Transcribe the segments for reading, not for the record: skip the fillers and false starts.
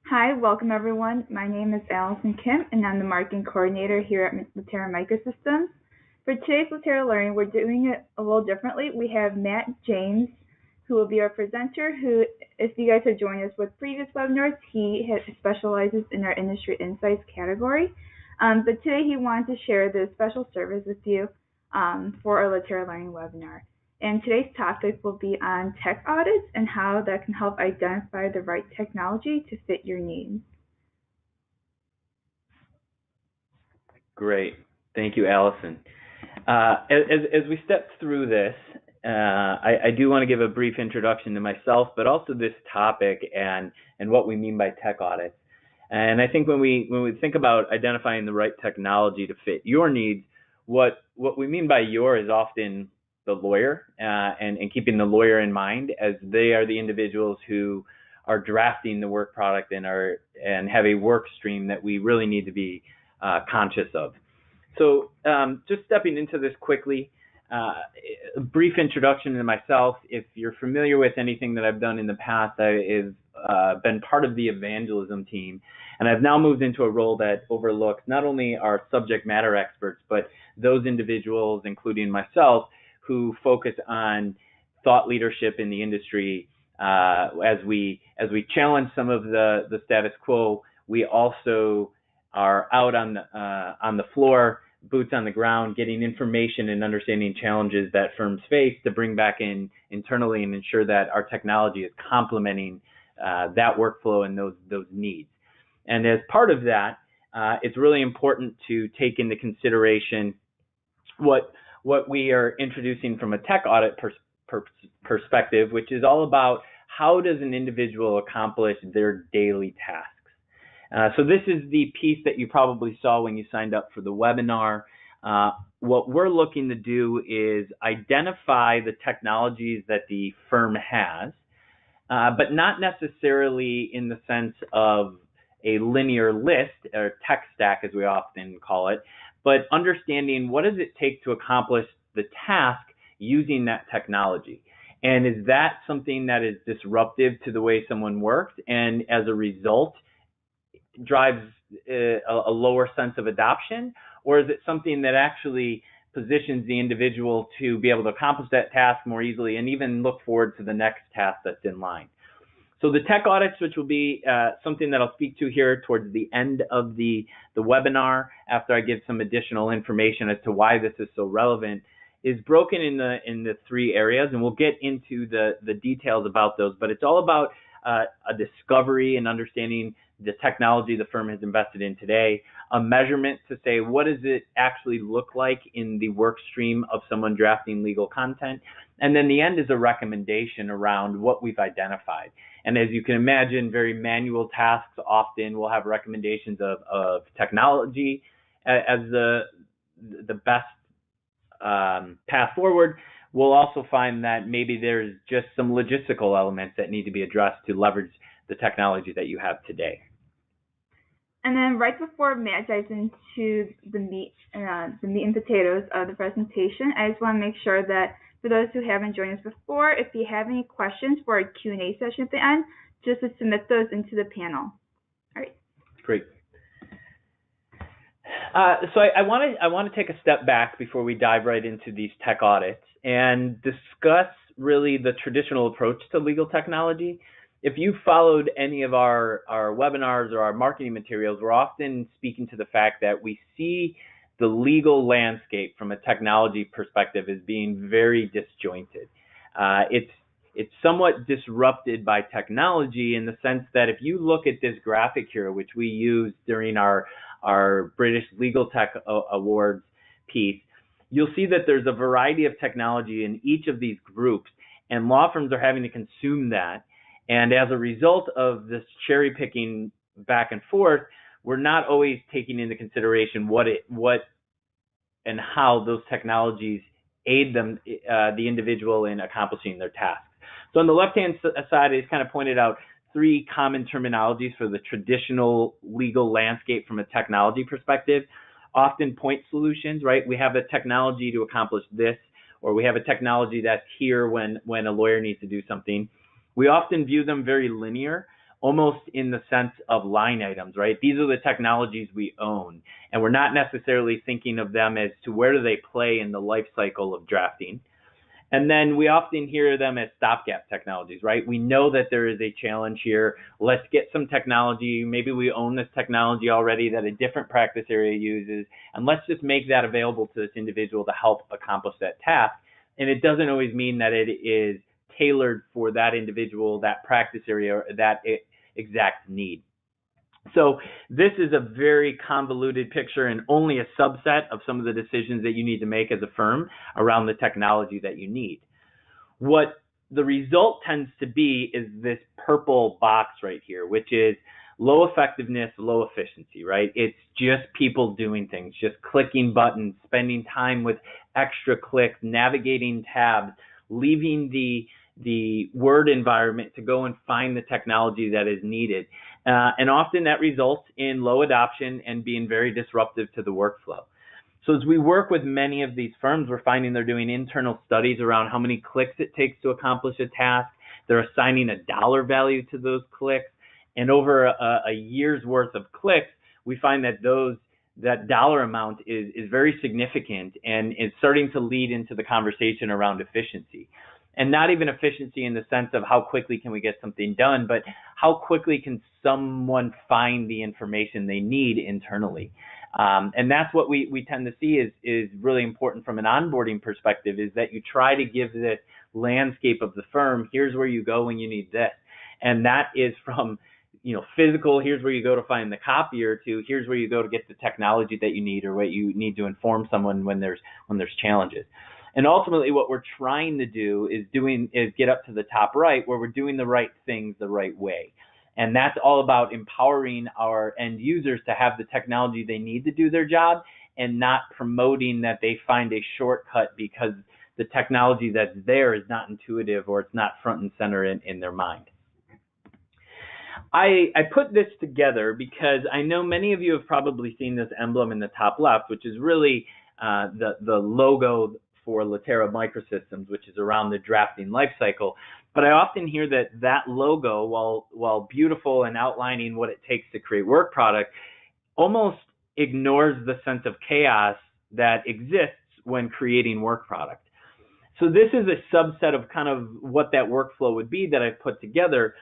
Hi, welcome everyone. My name is Alison Kim, and I'm the marketing coordinator here at Litera Microsystems. For today's Litera Learning, we're doing it a little differently. We have Matt James, who will be our presenter, who, if you guys have joined us with previous webinars, he specializes in our industry insights category. But today he wanted to share this special service with you for our Litera Learning webinar. And today's topic will be on tech audits and how that can help identify the right technology to fit your needs. Great. Thank you, Alison. As we step through this, I do want to give a brief introduction to myself, but also this topic and what we mean by tech audits. And I think when we think about identifying the right technology to fit your needs, what we mean by your is often the lawyer, and keeping the lawyer in mind, as they are the individuals who are drafting the work product and have a work stream that we really need to be conscious of. So just stepping into this quickly, a brief introduction to myself. If you're familiar with anything that I've done in the past, I've been part of the evangelism team, and I've now moved into a role that overlooks not only our subject matter experts, but those individuals, including myself, who focus on thought leadership in the industry. As we challenge some of the status quo, we also are out on the floor, boots on the ground, getting information and understanding challenges that firms face to bring back in internally and ensure that our technology is complementing that workflow and those needs. And as part of that, it's really important to take into consideration what we are introducing from a tech audit perspective, which is all about how does an individual accomplish their daily tasks. So this is the piece that you probably saw when you signed up for the webinar. What we're looking to do is identify the technologies that the firm has, but not necessarily in the sense of a linear list or tech stack, as we often call it, but understanding what does it take to accomplish the task using that technology. And is that something that is disruptive to the way someone works, and as a result drives a lower sense of adoption? Or is it something that actually positions the individual to be able to accomplish that task more easily and even look forward to the next task that's in line? So the tech audits, which will be something that I'll speak to here towards the end of the webinar, after I give some additional information as to why this is so relevant, is broken in the three areas, and we'll get into the details about those. But it's all about a discovery and understanding the technology the firm has invested in today, a measurement to say what does it actually look like in the work stream of someone drafting legal content, and then the end is a recommendation around what we've identified. And as you can imagine, very manual tasks often will have recommendations of technology as the best path forward. We'll also find that maybe there's just some logistical elements that need to be addressed to leverage the technology that you have today. And then right before Matt dives into the meat and potatoes of the presentation, I just want to make sure that for those who haven't joined us before, if you have any questions for our Q&A session at the end, just to submit those into the panel. All right. Great. So I want to take a step back before we dive right into these tech audits and discuss really the traditional approach to legal technology. If you followed any of our webinars or our marketing materials, we're often speaking to the fact that we see the legal landscape from a technology perspective as being very disjointed. It's somewhat disrupted by technology in the sense that if you look at this graphic here, which we used during our British Legal Tech Awards piece, you'll see that there's a variety of technology in each of these groups, and law firms are having to consume that. And as a result of this cherry picking back and forth, we're not always taking into consideration what and how those technologies aid them, the individual, in accomplishing their tasks. So on the left-hand side, it's kind of pointed out three common terminologies for the traditional legal landscape from a technology perspective. Often point solutions, right? We have a technology to accomplish this, or we have a technology that's here when a lawyer needs to do something. We often view them very linear, almost in the sense of line items, right? These are the technologies we own, and we're not necessarily thinking of them as to where do they play in the life cycle of drafting. And then we often hear them as stopgap technologies, right? We know that there is a challenge here. Let's get some technology. Maybe we own this technology already that a different practice area uses, and let's just make that available to this individual to help accomplish that task. And it doesn't always mean that it is tailored for that individual, that practice area, or that exact need. So this is a very convoluted picture and only a subset of some of the decisions that you need to make as a firm around the technology that you need. What the result tends to be is this purple box right here, which is low effectiveness, low efficiency, right? It's just people doing things, just clicking buttons, spending time with extra clicks, navigating tabs, leaving the Word environment to go and find the technology that is needed. And often that results in low adoption and being very disruptive to the workflow. So as we work with many of these firms, we're finding they're doing internal studies around how many clicks it takes to accomplish a task. They're assigning a dollar value to those clicks. And over a year's worth of clicks, we find that that dollar amount is very significant and is starting to lead into the conversation around efficiency. And not even efficiency in the sense of how quickly can we get something done, but how quickly can someone find the information they need internally. And that's what we tend to see is really important from an onboarding perspective, is that you try to give this landscape of the firm. Here's where you go when you need this. And that is from physical, here's where you go to find the copier, to here's where you go to get the technology that you need or what you need to inform someone when there's challenges. And ultimately what we're trying to do is get up to the top right, where we're doing the right things the right way. And that's all about empowering our end users to have the technology they need to do their job, and not promoting that they find a shortcut because the technology that's there is not intuitive or it's not front and center in their mind. I put this together because I know many of you have probably seen this emblem in the top left, which is really the logo for Litera Microsystems, which is around the drafting lifecycle. But I often hear that logo, while beautiful and outlining what it takes to create work product, almost ignores the sense of chaos that exists when creating work product. So this is a subset of kind of what that workflow would be that I've put together.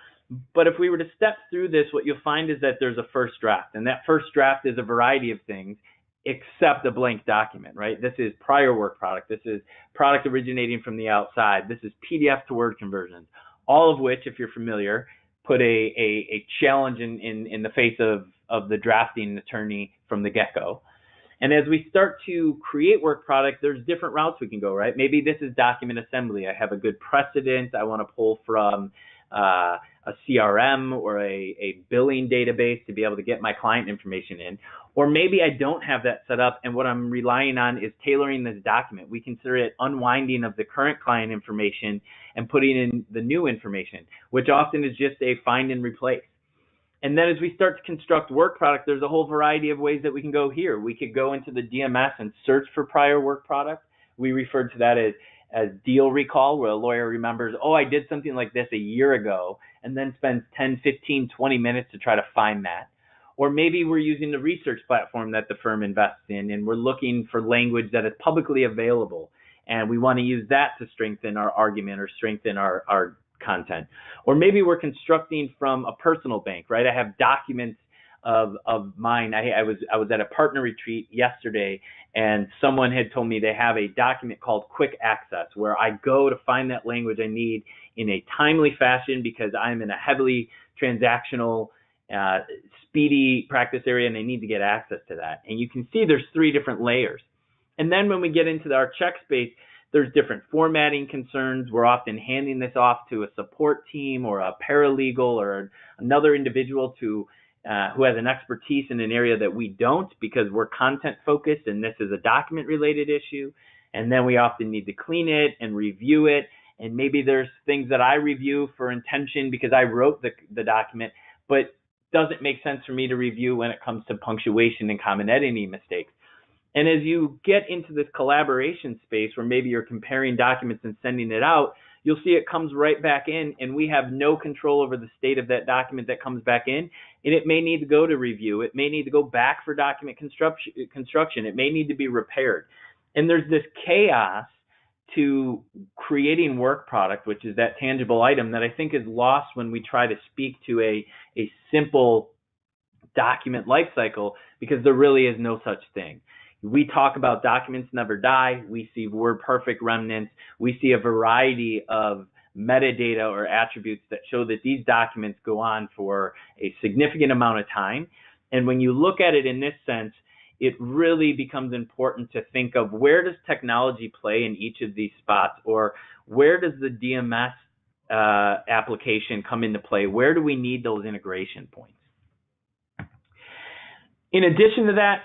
But if we were to step through this, what you'll find is that there's a first draft, and that first draft is a variety of things except a blank document, right? This is prior work product. This is product originating from the outside. This is PDF to Word conversions, all of which, if you're familiar, put a challenge in the face of the drafting attorney from the get-go. And as we start to create work product, there's different routes we can go, right? Maybe this is document assembly. I have a good precedent. I want to pull from a CRM or a billing database to be able to get my client information in. Or maybe I don't have that set up, and what I'm relying on is tailoring this document. We consider it unwinding of the current client information and putting in the new information, which often is just a find and replace. And then as we start to construct work product, there's a whole variety of ways that we can go here. We could go into the DMS and search for prior work product. We refer to that as deal recall, where a lawyer remembers, oh, I did something like this a year ago, and then spends 10, 15, 20 minutes to try to find that. Or maybe we're using the research platform that the firm invests in, and we're looking for language that is publicly available, and we want to use that to strengthen our argument or strengthen our content. Or maybe we're constructing from a personal bank, right? I have documents of mine. I was at a partner retreat yesterday, and someone had told me they have a document called Quick Access, where I go to find that language I need in a timely fashion because I'm in a heavily transactional, speedy practice area, and I need to get access to that. And you can see there's 3 different layers. And then when we get into our check space, there's different formatting concerns. We're often handing this off to a support team or a paralegal or another individual who has an expertise in an area that we don't, because we're content focused and this is a document related issue. And then we often need to clean it and review it. And maybe there's things that I review for intention because I wrote the document, but doesn't make sense for me to review when it comes to punctuation and common editing mistakes. And as you get into this collaboration space where maybe you're comparing documents and sending it out, you'll see it comes right back in, and we have no control over the state of that document that comes back in, and it may need to go to review. It may need to go back for document construction. It may need to be repaired. And there's this chaos to creating work product, which is that tangible item, that I think is lost when we try to speak to a simple document lifecycle, because there really is no such thing. We talk about documents never die. We see WordPerfect remnants. We see a variety of metadata or attributes that show that these documents go on for a significant amount of time. And when you look at it in this sense, it really becomes important to think of, where does technology play in each of these spots, or where does the DMS application come into play? Where do we need those integration points? In addition to that,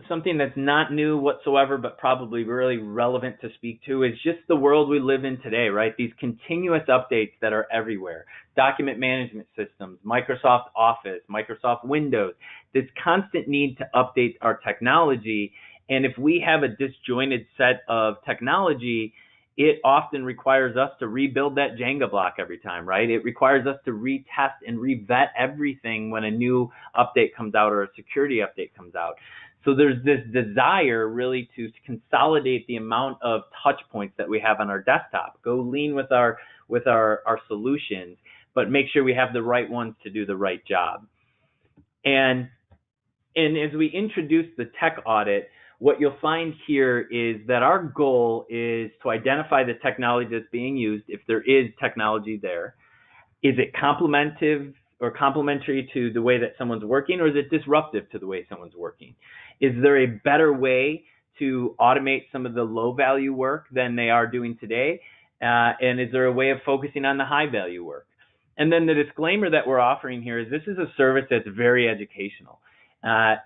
something that's not new whatsoever, but probably really relevant to speak to, is just the world we live in today, right? These continuous updates that are everywhere. Document management systems, Microsoft Office, Microsoft Windows, this constant need to update our technology. And if we have a disjointed set of technology, it often requires us to rebuild that Jenga block every time, right? It requires us to retest and revet everything when a new update comes out or a security update comes out. So there's this desire really to consolidate the amount of touch points that we have on our desktop. Go lean with our solutions, but make sure we have the right ones to do the right job. And as we introduce the tech audit, what you'll find here is that our goal is to identify the technology that's being used, if there is technology there. Is it complementary to the way that someone's working, or is it disruptive to the way someone's working? Is there a better way to automate some of the low-value work than they are doing today? And is there a way of focusing on the high-value work? And then the disclaimer that we're offering here is this is a service that's very educational.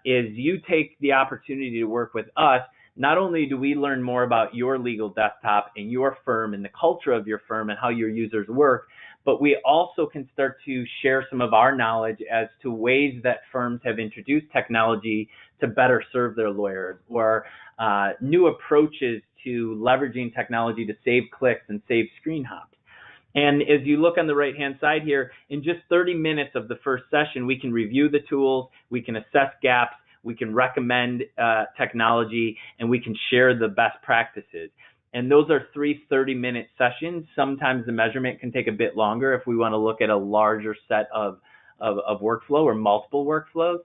Is you take the opportunity to work with us, not only do we learn more about your legal desktop and your firm and the culture of your firm and how your users work, but we also can start to share some of our knowledge as to ways that firms have introduced technology to better serve their lawyers, or new approaches to leveraging technology to save clicks and save screen hops. And as you look on the right-hand side here, in just 30 minutes of the first session, we can review the tools, we can assess gaps, we can recommend technology, and we can share the best practices. And those are 3 30-minute sessions. Sometimes the measurement can take a bit longer if we want to look at a larger set of workflow or multiple workflows.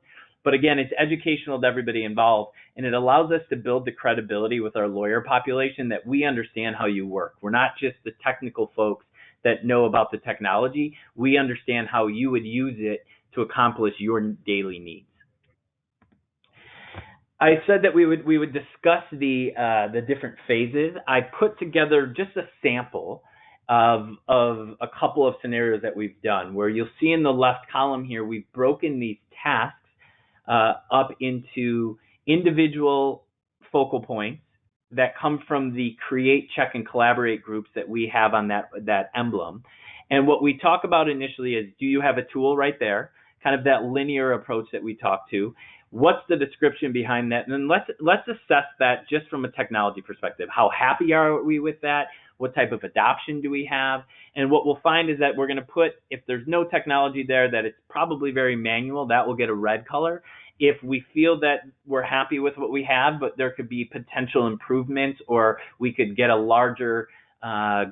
But again, it's educational to everybody involved, and it allows us to build the credibility with our lawyer population that we understand how you work. We're not just the technical folks that know about the technology. We understand how you would use it to accomplish your daily needs. I said that we would discuss the different phases. I put together just a sample of a couple of scenarios that we've done, where you'll see in the left column here, we've broken these tasks up into individual focal points that come from the create, check, and collaborate groups that we have on that emblem. And what we talk about initially is, do you have a tool right there? Kind of that linear approach that we talk to. What's the description behind that? And then let's assess that just from a technology perspective. How happy are we with that? What type of adoption do we have? And what we'll find is that we're going to put, if there's no technology there, that it's probably very manual, that will get a red color. If we feel that we're happy with what we have, but there could be potential improvements, or we could get a larger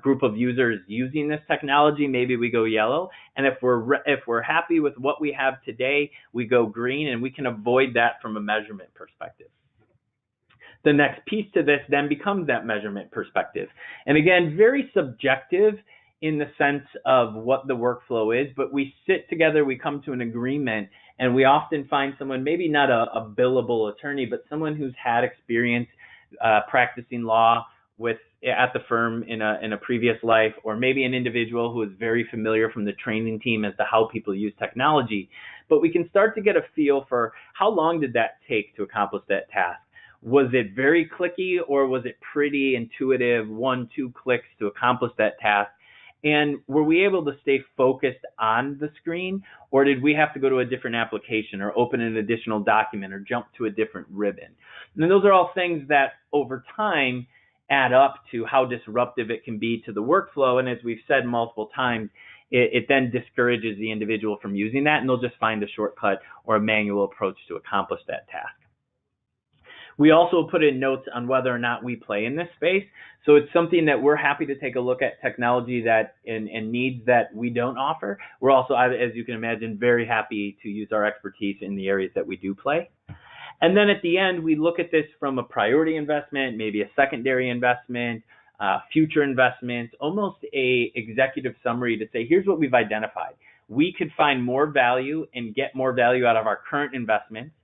group of users using this technology, maybe we go yellow. And if we're happy with what we have today, we go green, and we can avoid that from a measurement perspective. The next piece to this then becomes that measurement perspective. And again, very subjective in the sense of what the workflow is, but we sit together, we come to an agreement, and we often find someone, maybe not a billable attorney, but someone who's had experience practicing law at the firm in a previous life, or maybe an individual who is very familiar from the training team as to how people use technology. But we can start to get a feel for how long did that take to accomplish that task. Was it very clicky, or was it pretty intuitive, 1-2 clicks to accomplish that task? And were we able to stay focused on the screen, or did we have to go to a different application or open an additional document or jump to a different ribbon? And those are all things that over time, add up to how disruptive it can be to the workflow. And as we've said multiple times, it then discourages the individual from using that, and they'll just find a shortcut or a manual approach to accomplish that task. We also put in notes on whether or not we play in this space. So it's something that we're happy to take a look at, technology that and needs that we don't offer. We're also, as you can imagine, very happy to use our expertise in the areas that we do play. And then at the end, we look at this from a priority investment, maybe a secondary investment, future investments, almost a executive summary to say, here's what we've identified. We could find more value and get more value out of our current investments.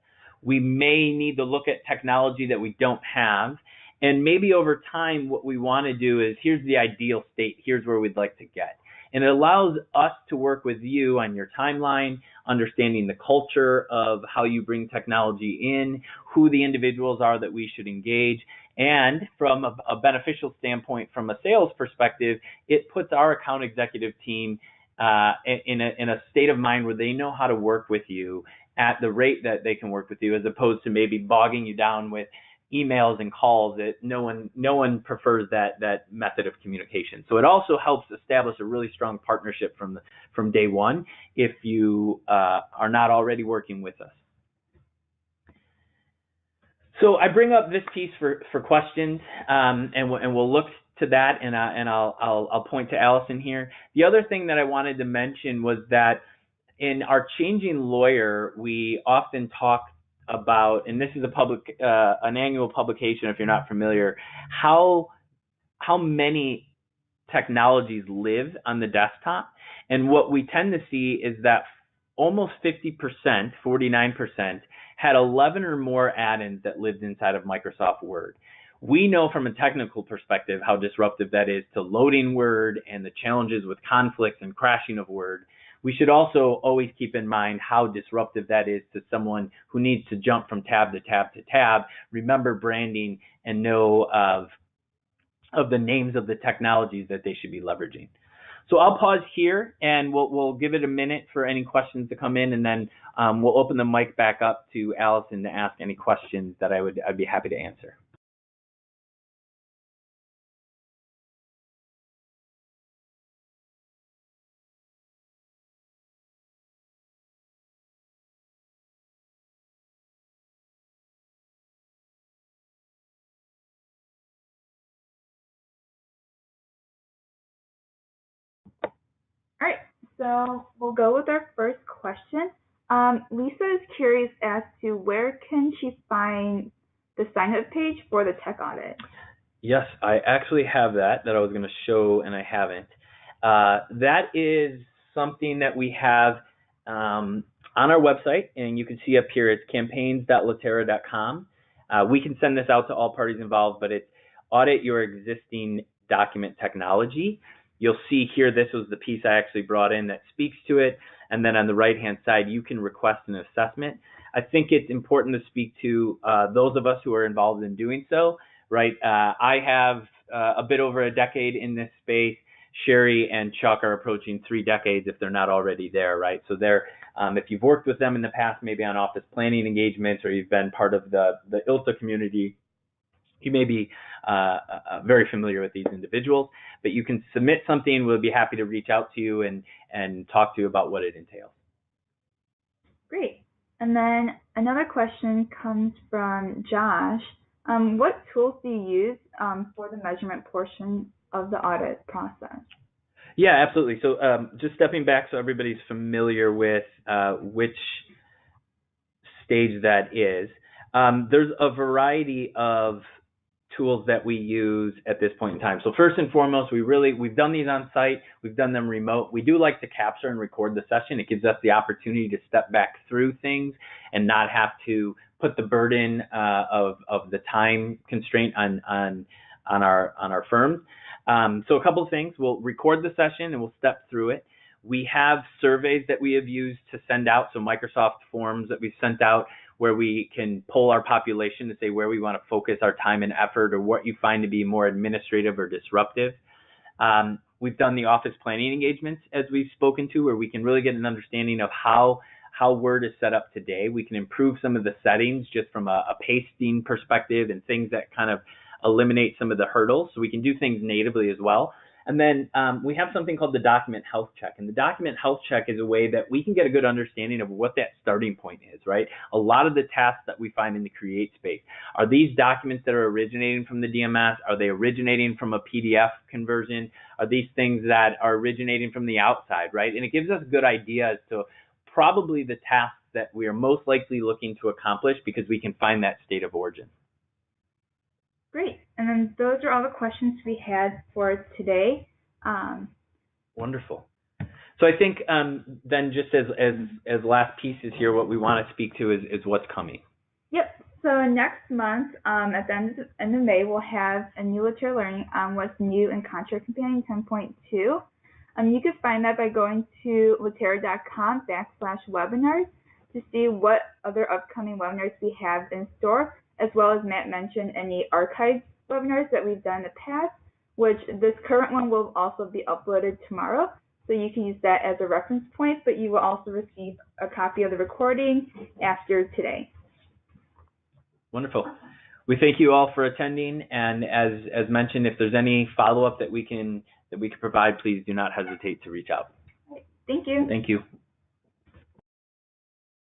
We may need to look at technology that we don't have. And maybe over time, what we want to do is, here's the ideal state. Here's where we'd like to get. And it allows us to work with you on your timeline, understanding the culture of how you bring technology in, who the individuals are that we should engage. And from a beneficial standpoint, from a sales perspective, it puts our account executive team in a state of mind where they know how to work with you at the rate that they can work with you, as opposed to maybe bogging you down with emails and calls. That no one prefers that method of communication. So it also helps establish a really strong partnership from day one if you are not already working with us. So I bring up this piece for questions, and we'll look to that, and I'll point to Alison here. The other thing that I wanted to mention was that in our Changing Lawyer, we often talk about, and this is an annual publication if you're not familiar, how many technologies live on the desktop. And what we tend to see is that almost 50%, 49%, had 11 or more add-ins that lived inside of Microsoft Word. We know from a technical perspective how disruptive that is to loading Word and the challenges with conflicts and crashing of Word. We should also always keep in mind how disruptive that is to someone who needs to jump from tab to tab to tab, remember branding, and know of the names of the technologies that they should be leveraging. So I'll pause here, and we'll give it a minute for any questions to come in, and then we'll open the mic back up to Alison to ask any questions that I'd be happy to answer. All right, so we'll go with our first question. Lisa is curious as to where can she find the sign-up page for the tech audit? Yes, I actually have that I was going to show, and I haven't. That is something that we have on our website, and you can see up here, it's campaigns.litera.com. We can send this out to all parties involved, but it's audit your existing document technology. You'll see here, this was the piece I actually brought in that speaks to it. And then on the right-hand side, you can request an assessment. I think it's important to speak to those of us who are involved in doing so, right? I have a bit over a decade in this space. Sherry and Chuck are approaching 3 decades if they're not already there, right? So they're, if you've worked with them in the past, maybe on office planning engagements, or you've been part of the ILTA community, you may be very familiar with these individuals, but you can submit something. We'll be happy to reach out to you and talk to you about what it entails. Great. And then another question comes from Josh. What tools do you use for the measurement portion of the audit process? Yeah, absolutely. So just stepping back so everybody's familiar with which stage that is. There's a variety of tools that we use at this point in time. So first and foremost, we've done these on site, we've done them remote. We do like to capture and record the session. It gives us the opportunity to step back through things and not have to put the burden of the time constraint on our firms. So a couple of things: we'll record the session and we'll step through it. We have surveys that we have used to send out, so Microsoft forms that we've sent out, where we can poll our population to say where we want to focus our time and effort, or what you find to be more administrative or disruptive. We've done the office planning engagements, as we've spoken to, where we can really get an understanding of how Word is set up today. We can improve some of the settings just from a pasting perspective and things that kind of eliminate some of the hurdles, so we can do things natively as well. And then we have something called the document health check. And the document health check is a way that we can get a good understanding of what that starting point is, right? A lot of the tasks that we find in the create space, are these documents that are originating from the DMS? Are they originating from a PDF conversion? Are these things that are originating from the outside, right? And it gives us a good idea as to probably the tasks that we are most likely looking to accomplish, because we can find that state of origin. Great. And then those are all the questions we had for today. Wonderful. So I think then just as last pieces here, what we want to speak to is what's coming. Yep. So next month, at the end of May, we'll have a new Litera Learning on what's new in Contract Companion 10.2. You can find that by going to litera.com/webinars to see what other upcoming webinars we have in store, as well as Matt mentioned any archived webinars that we've done in the past, which this current one will also be uploaded tomorrow. So you can use that as a reference point, but you will also receive a copy of the recording after today. Wonderful. We thank you all for attending, and as mentioned, if there's any follow-up that we can provide, please do not hesitate to reach out. Thank you. Thank you.